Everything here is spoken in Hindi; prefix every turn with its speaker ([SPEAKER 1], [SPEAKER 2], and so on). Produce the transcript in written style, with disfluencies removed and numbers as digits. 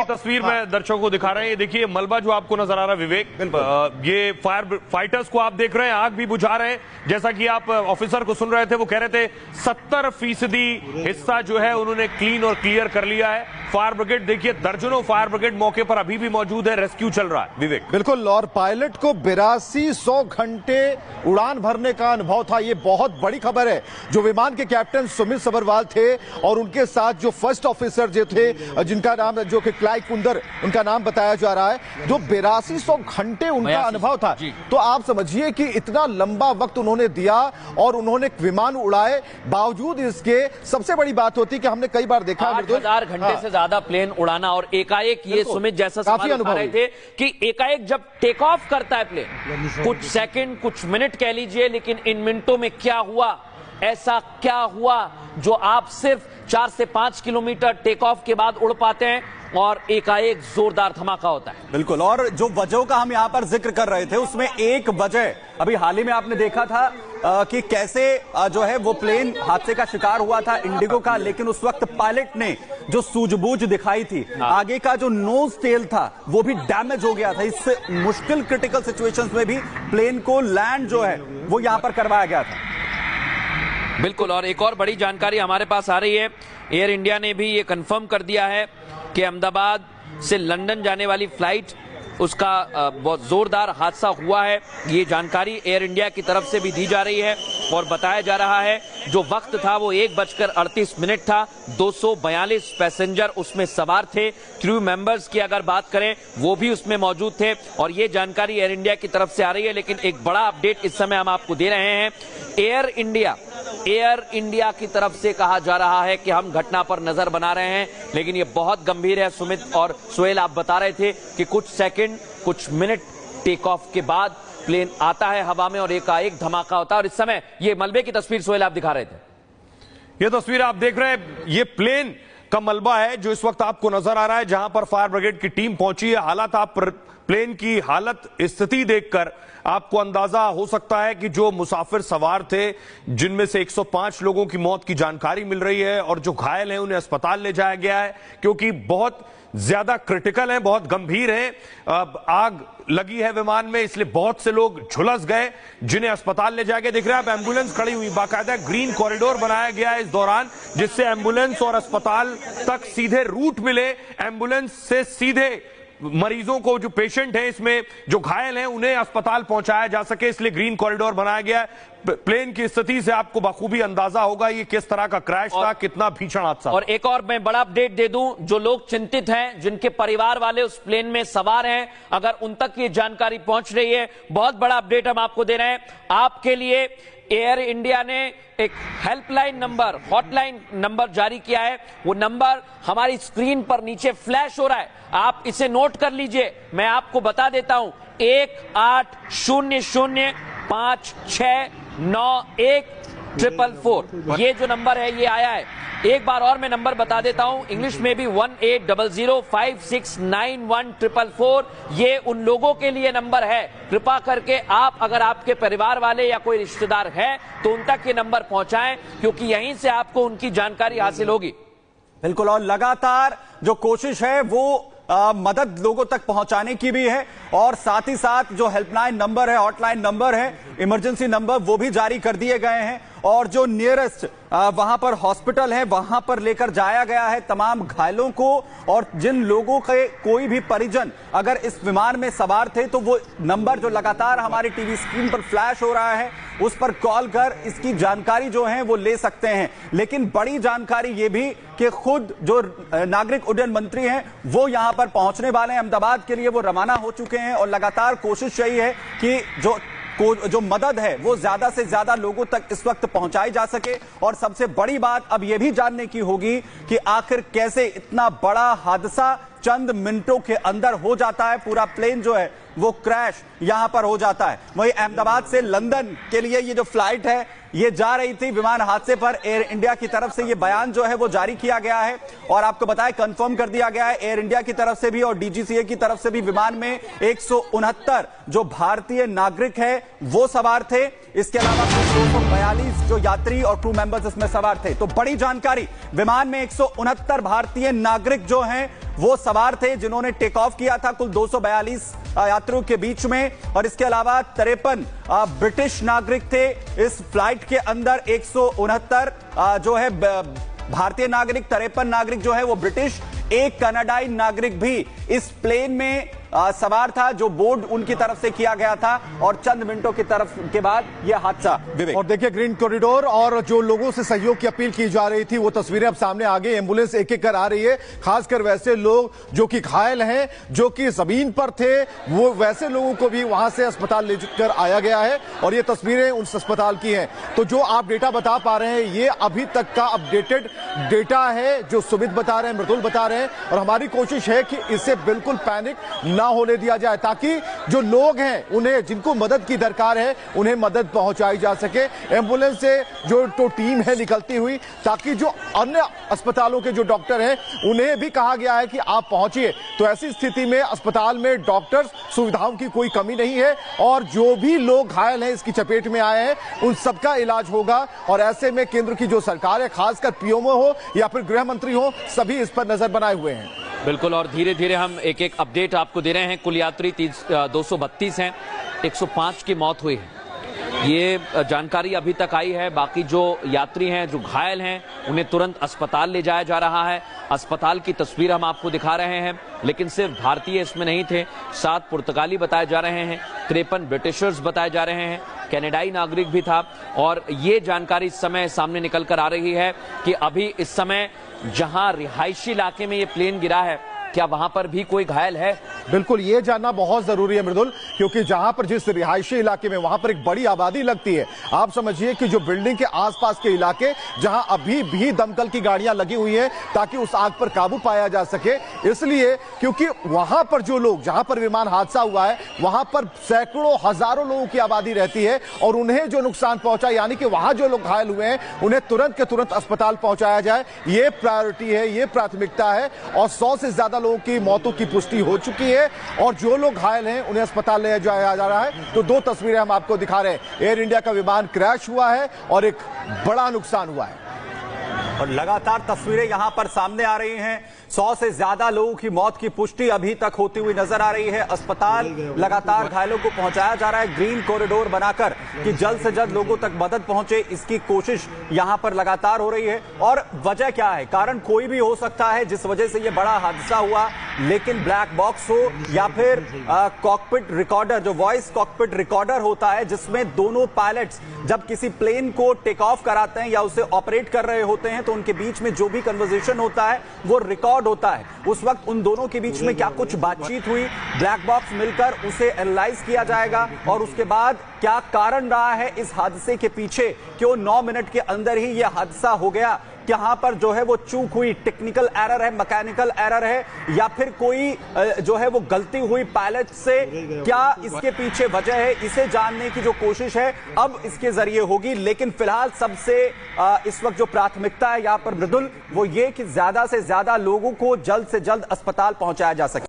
[SPEAKER 1] तस्वीर में दर्शकों को दिखा रहे हैं। ये देखिए मलबा जो आपको नजर आ रहा है विवेक, ये फायर फाइटर्स को आप देख रहे हैं, आग भी बुझा रहे हैं। जैसा कि आप ऑफिसर को सुन रहे थे, वो कह रहे थे 70% हिस्सा जो है उन्होंने क्लीन और क्लियर कर लिया है। फायर ब्रिगेड देखिए, दर्जनों फायर ब्रिगेड मौके पर अभी भी मौजूद है, रेस्क्यू चल रहा है। विवेक
[SPEAKER 2] बिल्कुल, और पायलट को 8200 घंटे उड़ान भरने का अनुभव था। ये बहुत बड़ी खबर है। जो विमान के कैप्टन सुमित सबरवाल थे और उनके साथ जो फर्स्ट ऑफिसर जो थे, जिनका नाम जो कि क्लाइव कुंदर उनका नाम बताया जा रहा है, जो 8200 घंटे उनका अनुभव था। तो आप समझिए कि इतना लंबा वक्त उन्होंने दिया और उन्होंने विमान उड़ाए। बावजूद इसके सबसे बड़ी बात होती कि हमने कई बार देखा
[SPEAKER 3] 8000 घंटे से ज्यादा प्लेन उड़ाना, और एकाएक ये सुमित जैसा सवाल उठा रहे थे कि एकाएक जब टेक ऑफ करता है प्लेन, कुछ सेकंड कुछ मिनट कह लीजिए, लेकिन इन मिनटों में क्या हुआ, ऐसा क्या हुआ जो आप सिर्फ 4 से 5 किलोमीटर टेक ऑफ के बाद उड़ पाते हैं और एकाएक जोरदार धमाका होता है।
[SPEAKER 4] बिल्कुल, और जो वजहों का हम यहां पर जिक्र कर रहे थे, उसमें एक वजह अभी हाल ही में आपने देखा था कि कैसे जो है वो प्लेन हादसे का शिकार हुआ था इंडिगो का, लेकिन उस वक्त पायलट ने जो सूझबूझ दिखाई थी, आगे का जो नोज टेल था वो भी डैमेज हो गया था। इस मुश्किल क्रिटिकल सिचुएशंस में भी प्लेन को लैंड जो है वो यहां पर करवाया गया था।
[SPEAKER 3] बिल्कुल, और एक और बड़ी जानकारी हमारे पास आ रही है। एयर इंडिया ने भी ये कंफर्म कर दिया है कि अहमदाबाद से लंदन जाने वाली फ्लाइट, उसका बहुत जोरदार हादसा हुआ है। ये जानकारी एयर इंडिया की तरफ से भी दी जा रही है और बताया जा रहा है जो वक्त था वो 1:38 था। 242 पैसेंजर उसमें सवार थे। क्रू मेंबर्स की अगर बात करें वो भी उसमें मौजूद थे और ये जानकारी एयर इंडिया की तरफ से आ रही है। लेकिन एक बड़ा अपडेट इस समय हम आपको दे रहे हैं। एयर इंडिया की तरफ से कहा जा रहा है कि हम घटना पर नजर बना रहे हैं, लेकिन ये बहुत गंभीर है। सुमित और सोहेल आप बता रहे थे कि कुछ सेकंड कुछ मिनट टेक ऑफ के बाद प्लेन आता है हवा में और एकाएक धमाका होता है। और इस समय ये मलबे की तस्वीर सोहेल आप दिखा रहे थे।
[SPEAKER 1] ये तस्वीर आप देख रहे हैं, ये प्लेन का मलबा है जो इस वक्त आपको नजर आ रहा है, जहां पर फायर ब्रिगेड की टीम पहुंची है। हालात आप प्लेन की हालत स्थिति देखकर आपको अंदाजा हो सकता है कि जो मुसाफिर सवार थे, जिनमें से 105 लोगों की मौत की जानकारी मिल रही है और जो घायल हैं उन्हें अस्पताल ले जाया गया है, क्योंकि बहुत ज्यादा क्रिटिकल है, बहुत गंभीर है। आग लगी है विमान में, इसलिए बहुत से लोग झुलस गए, जिन्हें अस्पताल ले जाके दिख रहा है। अब एम्बुलेंस खड़ी हुई, बाकायदा ग्रीन कॉरिडोर बनाया गया है इस दौरान, जिससे एम्बुलेंस और अस्पताल तक सीधे रूट मिले। एम्बुलेंस से सीधे मरीजों को, जो पेशेंट हैं इसमें जो घायल हैं, उन्हें अस्पताल पहुंचाया जा सके, इसलिए ग्रीन कॉरिडोर बनाया गया है। प्लेन की स्थिति से आपको बखूबी अंदाजा होगा ये किस तरह का क्रैश था, कितना भीषण हादसा।
[SPEAKER 3] और एक और मैं बड़ा अपडेट दे दूं, जो लोग चिंतित हैं, जिनके परिवार वाले उस प्लेन में सवार हैं, अगर उन तक ये जानकारी पहुंच रही है, बहुत बड़ा अपडेट हम आपको दे रहे हैं। आपके लिए एयर इंडिया ने एक हेल्पलाइन नंबर, हॉटलाइन नंबर जारी किया है। वो नंबर हमारी स्क्रीन पर नीचे फ्लैश हो रहा है, आप इसे नोट कर लीजिए। मैं आपको बता देता हूं, 1800569144 ये जो नंबर है ये आया है। एक बार और मैं नंबर बता देता हूं, इंग्लिश में भी 1800569144। ये उन लोगों के लिए नंबर है। कृपा करके आप, अगर आपके परिवार वाले या कोई रिश्तेदार है, तो उन तक ये नंबर पहुंचाएं, क्योंकि यहीं से आपको उनकी जानकारी हासिल होगी।
[SPEAKER 4] बिल्कुल, और लगातार जो कोशिश है वो मदद लोगों तक पहुंचाने की भी है, और साथ ही साथ जो हेल्पलाइन नंबर है, हॉटलाइन नंबर है, इमरजेंसी नंबर, वो भी जारी कर दिए गए हैं। और जो नियरेस्ट वहां पर हॉस्पिटल है, वहां पर लेकर जाया गया है तमाम घायलों को। और जिन लोगों के कोई भी परिजन अगर इस विमान में सवार थे, तो वो नंबर जो लगातार हमारी टीवी स्क्रीन पर फ्लैश हो रहा है, उस पर कॉल कर इसकी जानकारी जो है वो ले सकते हैं। लेकिन बड़ी जानकारी ये भी कि खुद जो नागरिक उड्डयन मंत्री हैं वो यहां पर पहुंचने वाले हैं, अहमदाबाद के लिए वो रवाना हो चुके हैं। और लगातार कोशिश यही है कि जो मदद है वो ज्यादा से ज्यादा लोगों तक इस वक्त पहुंचाई जा सके। और सबसे बड़ी बात अब यह भी जानने की होगी कि आखिर कैसे इतना बड़ा हादसा चंद मिनटों के अंदर हो जाता है। पूरा प्लेन जो है वो क्रैश यहां पर हो जाता है। वहीं अहमदाबाद से लंदन के लिए ये जो फ्लाइट है ये जा रही थी, विमान हादसे पर एयर इंडिया की तरफ से ये बयान जो है वो जारी किया गया है और आपको बताया, कंफर्म कर दिया गया है एयर इंडिया की तरफ से भी और डीजीसीए की तरफ से भी। विमान में 169 जो भारतीय नागरिक है वो सवार थे। इसके अलावा 142 जो यात्री और क्रू मेंबर्स इसमें सवार थे। तो बड़ी जानकारी, विमान में 169 भारतीय नागरिक जो हैं वो सवार थे, जिन्होंने टेक ऑफ किया था कुल 242 यात्रियों के बीच में, और इसके अलावा 53 ब्रिटिश नागरिक थे इस फ्लाइट के अंदर। 169 जो है भारतीय नागरिक, 53 नागरिक जो है वो ब्रिटिश, एक कनाडाई नागरिक भी इस प्लेन में सवार था, जो बोर्ड उनकी तरफ से किया गया था, और चंद मिनटों की तरफ के बाद यह हादसा।
[SPEAKER 2] और देखिए ग्रीन कॉरिडोर और जो लोगों से सहयोग की अपील की जा रही थी वो तस्वीरें अब सामने आ गई। एम्बुलेंस एक एक कर आ रही है, खासकर वैसे लोग जो कि घायल हैं, जो कि जमीन पर थे, वो वैसे लोगों को भी वहां से अस्पताल लेकर आया गया है, और ये तस्वीरें उस अस्पताल की हैं। तो जो आप डेटा बता पा रहे हैं ये अभी तक का अपडेटेड डेटा है, जो सुमित बता रहे हैं, मृदुल बता रहे हैं, और हमारी कोशिश है कि इसे बिल्कुल पैनिक ना होने दिया जाए, ताकि जो लोग हैं उन्हें, जिनको मदद की दरकार है, उन्हें मदद पहुंचाई जा सके। एम्बुलेंस से जो तो टीम है निकलती हुई, ताकि जो अन्य अस्पतालों के जो डॉक्टर हैं उन्हें भी कहा गया है कि आप पहुंचिए। तो ऐसी स्थिति में अस्पताल में डॉक्टर्स, सुविधाओं की कोई कमी नहीं है, और जो भी लोग घायल हैं, इसकी चपेट में आए हैं, उन सबका इलाज होगा। और ऐसे में केंद्र की जो सरकार है, खासकर पीएमओ हो या फिर गृह मंत्री हो, सभी इस पर नजर बनाए हुए हैं।
[SPEAKER 3] बिल्कुल, और धीरे धीरे हम एक एक अपडेट आपको दे रहे हैं। कुल यात्री 232 हैं, 105 की मौत हुई है, ये जानकारी अभी तक आई है। बाकी जो यात्री हैं, जो घायल हैं, उन्हें तुरंत अस्पताल ले जाया जा रहा है। अस्पताल की तस्वीर हम आपको दिखा रहे हैं, लेकिन सिर्फ भारतीय इसमें नहीं थे, 7 पुर्तगाली बताए जा रहे हैं, 53 ब्रिटिशर्स बताए जा रहे हैं, कनाडाई नागरिक भी था। और ये जानकारी इस समय सामने निकल कर आ रही है कि अभी इस समय जहां रिहायशी इलाके में ये प्लेन गिरा है, क्या वहां पर भी कोई घायल है?
[SPEAKER 2] बिल्कुल, ये जानना बहुत जरूरी है मृदुल, क्योंकि जहां पर जिस रिहायशी इलाके में, वहां पर एक बड़ी आबादी लगती है। आप समझिए कि जो बिल्डिंग के आसपास के इलाके, जहां अभी भी दमकल की गाड़ियां लगी हुई हैं ताकि उस आग पर काबू पाया जा सके, इसलिए क्योंकि वहां पर जो लोग, जहां पर विमान हादसा हुआ है, वहां पर सैकड़ों हजारों लोगों की आबादी रहती है, और उन्हें जो नुकसान पहुंचा, यानी कि वहां जो लोग घायल हुए हैं, उन्हें तुरंत के तुरंत अस्पताल पहुंचाया जाए, ये प्रायोरिटी है, ये प्राथमिकता है। और 100 से ज्यादा लोगों की मौतों की पुष्टि हो चुकी है, और जो लोग घायल हैं उन्हें अस्पताल ले जाया जा रहा है। तो 2 तस्वीरें हम आपको दिखा रहे हैं। एयर इंडिया का विमान क्रैश हुआ है और एक बड़ा नुकसान हुआ है,
[SPEAKER 4] और लगातार तस्वीरें यहां पर सामने आ रही हैं। 100 से ज्यादा लोगों की मौत की पुष्टि अभी तक होती हुई नजर आ रही है। अस्पताल लगातार घायलों को पहुंचाया जा रहा है, ग्रीन कॉरिडोर बनाकर कि जल्द से जल्द लोगों तक मदद पहुंचे, इसकी कोशिश यहां पर लगातार हो रही है। और वजह क्या है, कारण कोई भी हो सकता है जिस वजह से यह बड़ा हादसा हुआ, लेकिन ब्लैक बॉक्स हो या फिर कॉकपिट रिकॉर्डर, जो वॉइस कॉकपिट रिकॉर्डर होता है, जिसमें दोनों पायलट्स जब किसी प्लेन को टेक ऑफ कराते हैं या उसे ऑपरेट कर रहे होते हैं, तो उनके बीच में जो भी कन्वर्सेशन होता है वो रिकॉर्ड होता है। उस वक्त उन दोनों के बीच में क्या कुछ बातचीत हुई, ब्लैक बॉक्स मिलकर उसे एनालाइज किया जाएगा, और उसके बाद क्या कारण रहा है इस हादसे के पीछे, क्यों 9 मिनट के अंदर ही यह हादसा हो गया, यहाँ पर जो है वो चूक हुई, टेक्निकल एरर है, मैकेनिकल एरर है, या फिर कोई जो है वो गलती हुई पायलट से, क्या इसके पीछे वजह है, इसे जानने की जो कोशिश है अब इसके जरिए होगी। लेकिन फिलहाल सबसे इस वक्त जो प्राथमिकता है यहाँ पर मृदुल, वो ये कि ज्यादा से ज्यादा लोगों को जल्द से जल्द अस्पताल पहुंचाया जा सके।